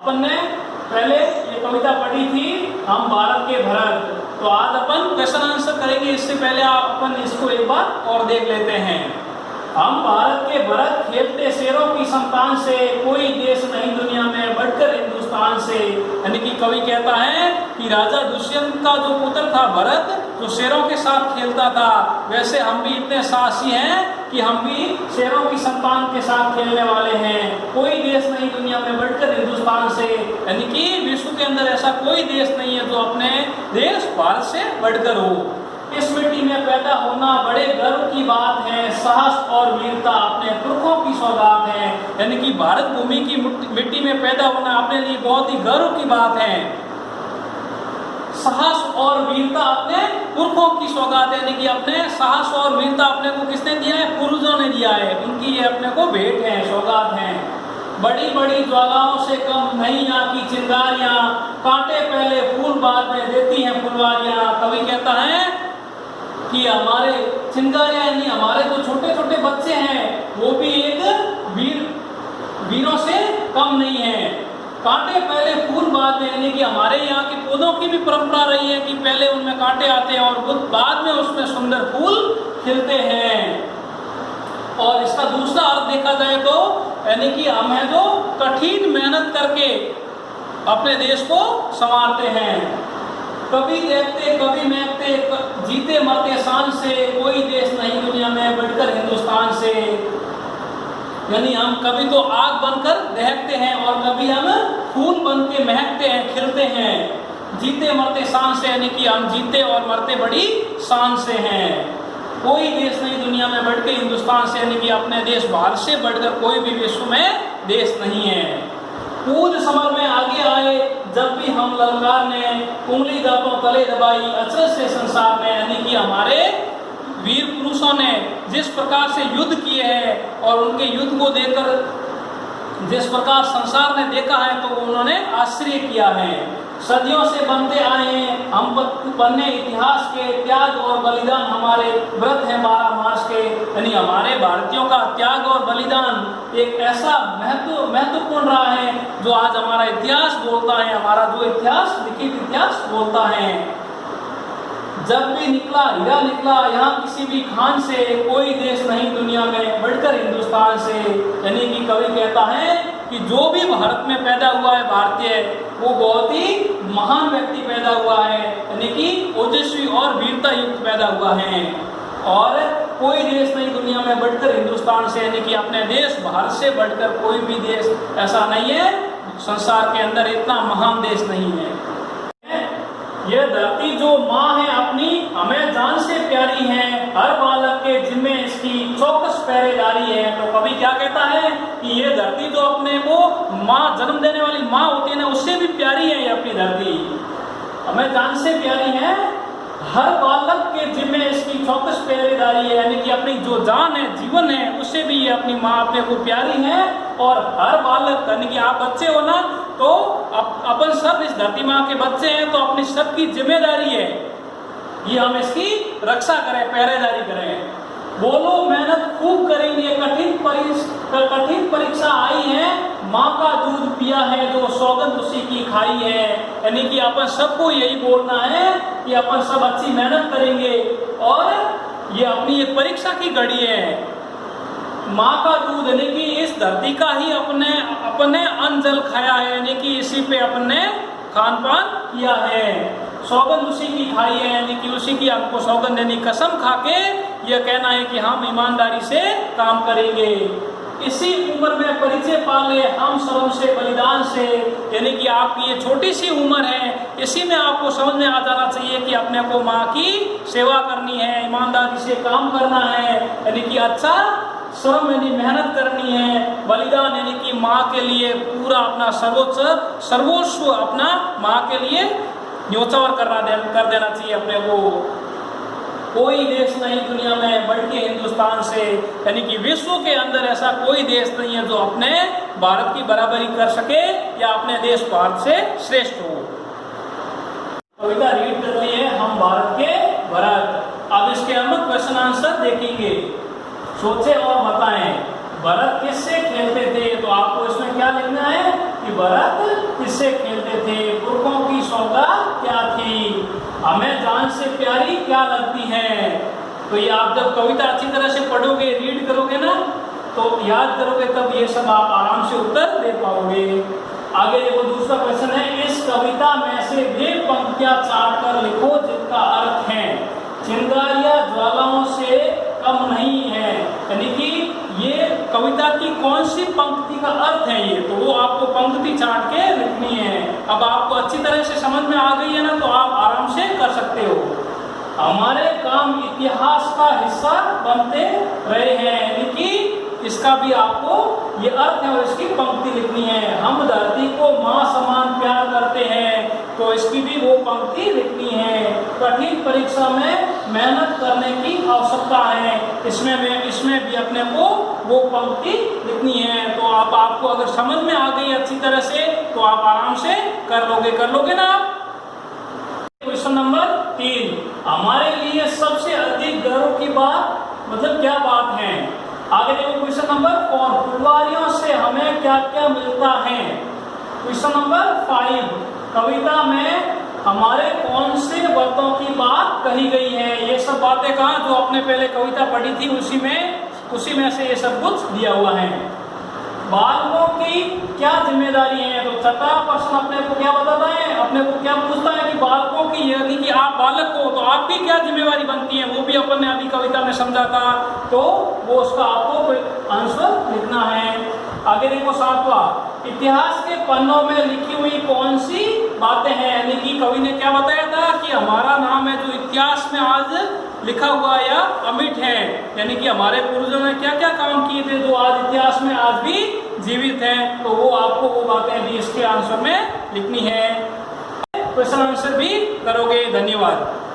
अपन ने पहले ये कविता पढ़ी थी हम भारत के भरत। तो आज अपन क्वेश्चन आंसर करेंगे। इससे पहले अपन इसको एक बार और देख लेते हैं। हम भारत के भरत खेलते शेरों की संतान से, कोई देश नहीं दुनिया में बढ़कर हिंदुस्तान से। यानी कि कवि कहता है कि राजा दुष्यंत का जो पुत्र था भरत, जो शेरों के साथ खेलता था, वैसे हम भी इतने साहसी हैं कि हम भी शेरों की संतान के साथ खेलने वाले हैं। कोई देश नहीं दुनिया में बढ़कर हिंदुस्तान से। यानी कि विश्व के अंदर ऐसा कोई देश नहीं है जो अपने देश भारत से बढ़कर हो। इस मिट्टी में पैदा होना बड़े गर्व की बात है, साहस और वीरता अपने पुरखों की सौगात है। यानी कि भारत भूमि की मिट्टी में पैदा होना अपने लिए बहुत ही गर्व की बात है। साहस और वीरता अपने पुरखों की सौगात है। यानी कि अपने साहस और वीरता अपने को किसने दिया है? पूर्वजों ने दिया है। उनकी ये अपने को भेंट है, सौगात है। बड़ी बड़ी ज्वालाओं से कम नहीं यहाँ की चिंगारियां, कांटे पहले फूल बाद में देती हैं फुलवारियां। कवि कहता है कि हमारे चिंगारियां यानी हमारे जो छोटे छोटे बच्चे हैं वो भी एक वीरों से कम नहीं है। कांटे पहले फूल बाद में, यानी कि हमारे यहाँ के पौधों की भी परंपरा रही है कि पहले उनमें कांटे आते हैं और बाद में उसमें सुंदर फूल खिलते हैं। और इसका दूसरा अर्थ देखा जाए तो यानी कि हम है जो कठिन मेहनत करके अपने देश को संवारते हैं। कभी देखते कभी महकते, जीते मरते शान से, कोई देश नहीं दुनिया में बढ़कर हिंदुस्तान से। यानी हम कभी तो आग बनकर दहकते हैं और कभी हम फूल बन के महकते हैं, खिलते हैं। जीते मरते शान से, यानी कि हम जीते और मरते बड़ी शान से हैं। कोई देश नहीं दुनिया में बढ़कर हिंदुस्तान से, यानी कि अपने देश भारत से बढ़कर कोई भी विश्व में देश नहीं है। कूद समर में आगे आए जब भी हम ललकार ने, उंगली दांतों तले दबाई अचरज से संसार में। यानी कि हमारे वीर पुरुषों ने जिस प्रकार से युद्ध किए हैं और उनके युद्ध को देखकर जिस प्रकार संसार ने देखा है तो उन्होंने आश्चर्य किया है। सदियों से बनते आए हैं हम बनने इतिहास के, त्याग और बलिदान हमारे व्रत है 12 मास के। यानी हमारे भारतीयों का त्याग और बलिदान एक ऐसा महत्वपूर्ण रहा है जो आज हमारा इतिहास बोलता है, हमारा जो इतिहास लिखित इतिहास बोलता है। जब भी निकला हीरा निकला यहाँ किसी भी खान से, कोई देश नहीं दुनिया में बढ़कर हिंदुस्तान से। यानी कि कवि कहता है कि जो भी भारत में पैदा हुआ है भारतीय, वो बहुत ही महान व्यक्ति पैदा हुआ है। यानी कि ओजस्वी और वीरता युक्त पैदा हुआ है। और कोई देश नहीं दुनिया में बढ़कर हिंदुस्तान से, यानी कि अपने देश भारत से बढ़कर कोई भी देश ऐसा नहीं है। संसार के अंदर इतना महान देश नहीं है। यह धरती जो माँ है अपनी, हमें जान से प्यारी है। हर बालक के जिम्मे इसकी चौकस पहरेदारी है। तो कवि क्या कहता है कि ये धरती जो अपने को माँ, जन्म देने वाली माँ होती है ना, उससे भी प्यारी है ये अपनी धरती, हमें जान से प्यारी है। हर बालक के जिम्मे इसकी चौकस पहरेदारी है। यानी कि अपनी जो जान है, जीवन है, उससे भी ये अपनी माँ अपने को प्यारी है। और हर बालक, यानी कि आप बच्चे हो ना, तो अपन सब इस धरती माँ के बच्चे हैं, तो अपनी सबकी जिम्मेदारी है ये हम इसकी रक्षा करें, पहरेदारी करें। बोलो मेहनत खूब करेंगे, कठिन परीक्षा आई है, माँ का दूध पिया है जो सौगंध उसी की खाई है। यानी कि अपन सबको यही बोलना है कि अपन सब अच्छी मेहनत करेंगे और ये अपनी एक परीक्षा की घड़ी है। माँ का दूध यानी कि इस धरती का ही अपने अन्न जल खाया है, यानी कि इसी पे अपने खान पान किया है। सौगंध उसी की खाई है, यानी कि उसी की हमको सौगंध यानी कसम खा के यह कहना है कि हम ईमानदारी से काम करेंगे। इसी उम्र में परिचय पाले हम श्रम से, बलिदान से। यानी कि आपकी ये छोटी सी उम्र है, इसी में आपको समझ में आ जाना चाहिए कि अपने को माँ की सेवा करनी है, ईमानदारी से काम करना है। यानी कि अच्छा श्रम यानी मेहनत करनी है, बलिदान यानी कि माँ के लिए पूरा अपना सर्वोच्च अपना माँ के लिए न्योछावर कर देना चाहिए अपने को। कोई देश नहीं दुनिया में बढ़के हिंदुस्तान से। यानी कि विश्व के अंदर ऐसा कोई देश नहीं है जो अपने भारत की बराबरी कर सके या अपने देश भारत से श्रेष्ठ हो। कविता रीड कर ली है हम भारत के भरत। अब इसके हम क्वेश्चन आंसर देखेंगे। सोचे और बताएं भरत किससे खेलते थे। तो आपको इसमें क्या लिखना है कि भरत किससे खेलते थे, पुरखों की सौगात क्या थी, हमें जान से प्यारी क्या लगती है। तो ये आप जब कविता अच्छी तरह से पढ़ोगे, रीड करोगे ना, तो याद करोगे, तब ये सब आप आराम से उत्तर दे पाओगे। आगे देखो दूसरा क्वेश्चन है, इस कविता में से वे पंक्तियां छाट कर लिखो जिनका अर्थ है चिंगारियां ज्वालाओं से कम नहीं है। यानी कि ये कविता की कौन सी पंक्ति का अर्थ है ये, तो वो आपको पंक्ति छाट के लिखनी है। अब आपको अच्छी तरह से समझ में आ गई है ना, तो आप आराम से कर सकते हो। हमारे काम इतिहास का हिस्सा बनते रहे हैं, यानी कि इसका भी आपको ये अर्थ है और इसकी पंक्ति लिखनी है। हम धरती को माँ समान प्यार करते हैं, तो इसकी भी वो पंक्ति लिखनी है। कठिन परीक्षा में मेहनत करने की आवश्यकता है, इसमें भी अपने को वो पंक्ति लिखनी है। तो आपको अगर समझ में आ गई अच्छी तरह से, तो आप आराम से कर लोगे ना आप। क्वेश्चन नंबर 3, हमारे लिए सबसे अधिक गर्व की बात मतलब क्या बात है। आगे देखो क्वेश्चन नंबर 4, फुलवारियों से हमें क्या क्या मिलता है। क्वेश्चन नंबर 5, कविता में हमारे कौन से व्रतों की बात कही गई है। ये सब बातें कहाँ, जो आपने पहले कविता पढ़ी थी उसी में से ये सब कुछ दिया हुआ है। बालकों की क्या जिम्मेदारी है, तो छठा प्रश्न अपने को क्या बताता है, अपने को क्या पूछता है कि बालकों की, यानी कि आप बालक हो तो आपकी क्या जिम्मेदारी बनती है, वो भी अपन ने अभी कविता में समझा था, तो वो उसका आपको आंसर लिखना है। आगे देखो 7वां, इतिहास के पन्नों में लिखी हुई कौन सी बातें हैं, यानी कि कवि ने क्या बताया था कि हमारा नाम है जो इतिहास में आज लिखा हुआ या अमिट है, यानी कि हमारे पूर्वजों ने क्या क्या काम किए थे जो आज इतिहास में आज भी जीवित हैं, तो वो आपको वो बातें भी इसके आंसर में लिखनी है। क्वेश्चन आंसर भी करोगे। धन्यवाद।